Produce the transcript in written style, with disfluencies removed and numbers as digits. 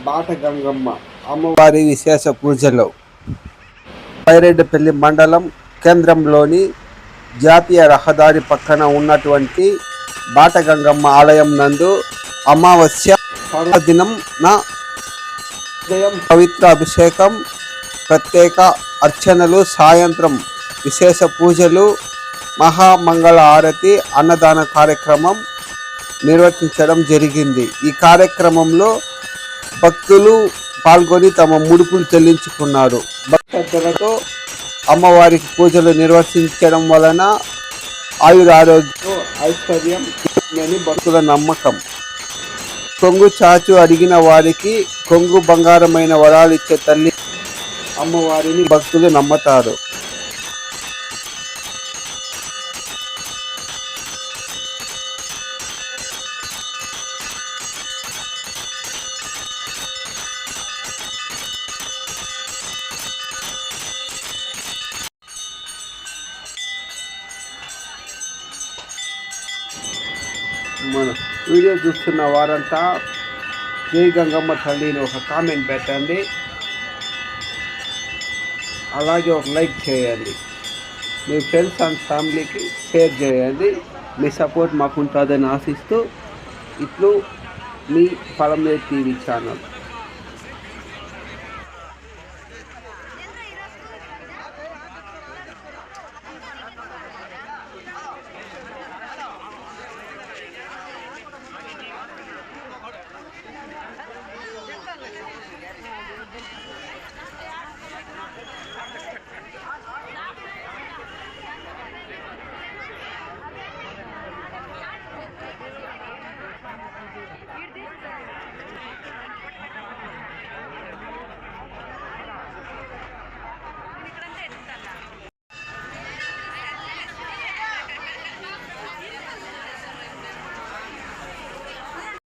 బాట గంగమ్మ అమ్మవారి విశేష పూజలు పైరెడ్డిపల్లి మండలం కేంద్రంలోని జాతీయ రహదారి పక్కన ఉన్నటువంటి బాట గంగమ్మ ఆలయం నందు అమావాస్య పర్వదినం ఉదయం పవిత్ర అభిషేకం, ప్రత్యేక అర్చనలు, సాయంత్రం విశేష పూజలు, మహామంగళ హారతి, అన్నదాన కార్యక్రమం నిర్వర్తించడం జరిగింది. ఈ కార్యక్రమంలో భక్తులు పాల్గొని తమ ముడుపులు చెల్లించుకున్నారు. భక్తులతో అమ్మవారికి పూజలు నిర్వర్తించడం వలన ఆయురారోగ్యం, ఐశ్వర్యం అని భక్తుల నమ్మకం. కొంగు చాచు అడిగిన వారికి కొంగు బంగారమైన వరాలు ఇచ్చే తల్లి అమ్మవారిని భక్తులు నమ్ముతారు. మన వీడియో చూస్తున్న వారంతా జై గంగమ్మ తల్లిని ఒక కామెంట్ పెట్టండి, అలాగే ఒక లైక్ చేయండి, మీ ఫ్రెండ్స్ అండ్ ఫ్యామిలీకి షేర్ చేయండి. మీ సపోర్ట్ మాకు ఉంటుందని ఆశిస్తూ ఇట్లు మీ పలమనేరు టీవీ ఛానల్.